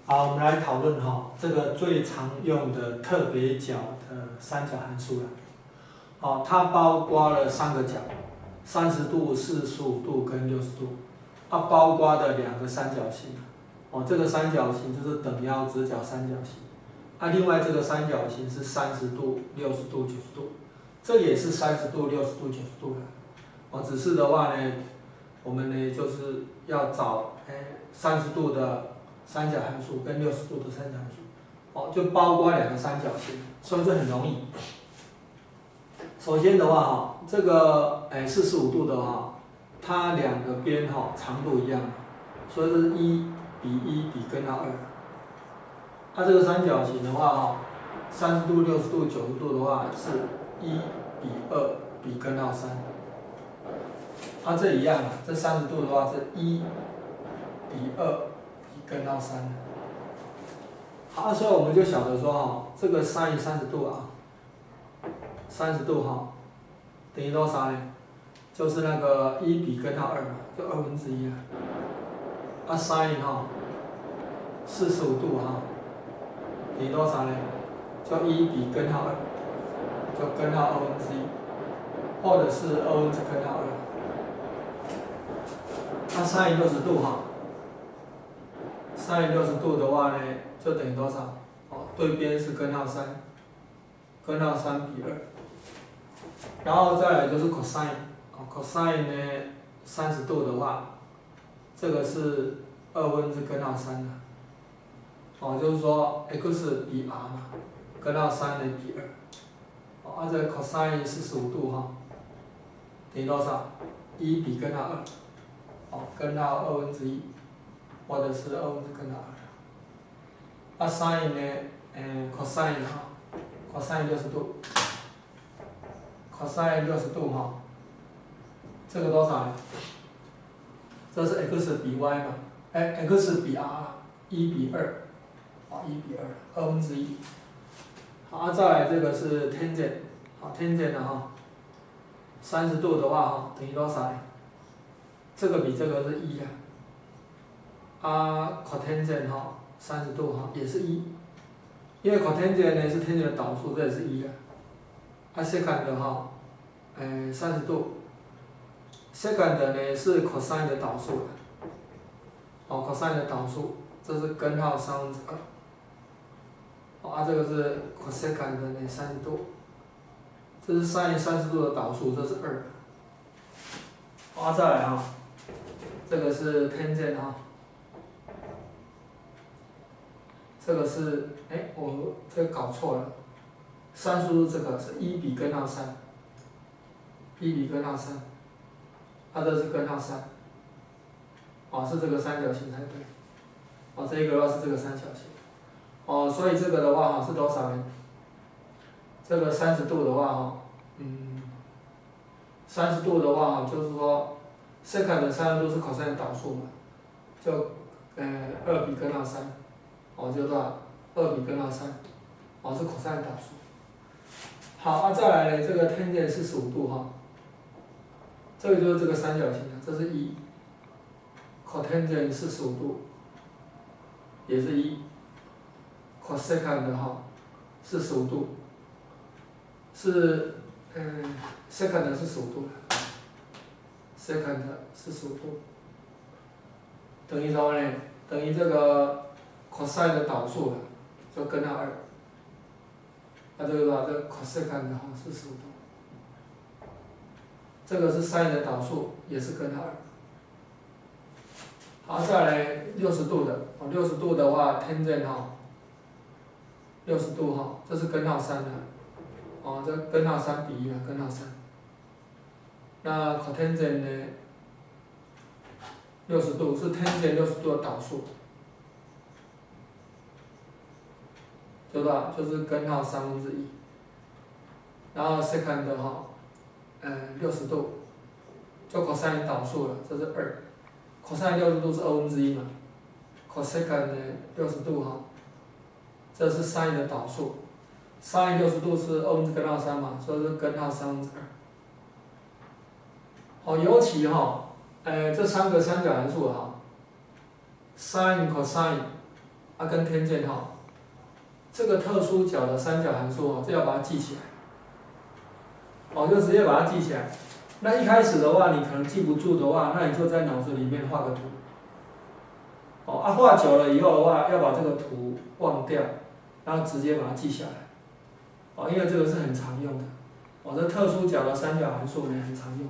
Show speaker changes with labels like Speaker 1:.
Speaker 1: 好，我们来讨论这个最常用的特别角的三角函数了。它包括了三个角，30度、45度跟60度，包括的两个三角形。这个三角形就是等腰直角三角形。另外这个三角形是30度、60度、90度，这也是30度、60度、90度的。只是的话呢，我们呢就是要找30度的三角函数跟60度的三角函数，就包括两个三角形，所以这很容易。首先的话这个45度的话，它两个边长度一样，所以这是1比1比根号2。它这个三角形的话30度、60度、90度的话是1比2比根号3。这一样这30度的话是1比2比根号3。所以我们就晓得说这个 sin 30度30度等于多少呢？就是那个1比根号2嘛，就1/2sin 45度等于多少呢？就1比根号2，就根号1/2，或者是2根号2。sin 60度sin 60度的话呢，就等于多少？对边是根号3，根号3比2。然后再来就是 cosine，cosine 呢30度的话，这个是2/根号3的。就是说 x 比 r 嘛，根号3呢比2。这个 cosine 45度等于多少？1比根号2，根号1/2，或者是根号2。sin 呢，cosine 60度，cosine 60度这个多少呢？这是 x 比 y 嘛，x 比 r，1比2，1比2，1/2。再来这个是 tangent，tangent 30度的话等于多少呢？这个比这个是1cotangent 30度也是1，因为 cotangent 呢是 tangent 的导数，这也是1secant 30度 ，secant 呢是 cosine 的导数cosine 的导数，这是根号2/3。这个是 cosecant 的30度，这是 sin 30度的导数，这是2。再来这个是 tangent 这个是我这个搞错了，30度这个是1比根号3，1比根号3，这是根号3，是这个三角形才对，这个的话是这个三角形，所以这个的话是多少呢？这个30度的话30度的话就是说 secant 的30度是 cosine 导数嘛，就2比根号3。就多少？2比根号3，是 cosine 导数。再来呢，这个 tangent 45度这个就是这个三角形这是1 ，cotangent 45度，也是1 ，cosecant 45度，是secant 45度，secant 45度，等于什么呢？等于这个cosine 的导数就根号2，这个的话，这个 cosecant 45度，这个是 sin 的导数，也是根号2。再来60度的，60度的话 tangent 60度这是根号3的，这根号3比1根号3。那 cotangent 呢，60度是 tangent 60度的导数。对吧？就是根号1/3，然后 secant 60度，就 cosine 导数了，这是2，cosine 60度是1/2嘛，cosecant 呢60度这是 sin 的导数 ，sin 60度是根号3嘛，所以是根号3/2。尤其这三个三角函数sin、cosine 跟天键哈，这个特殊角的三角函数这要把它记起来，就直接把它记起来。那一开始的话，你可能记不住的话，那你就在脑子里面画个图。画久了以后的话，要把这个图忘掉，然后直接把它记下来。因为这个是很常用的。这特殊角的三角函数呢很常用。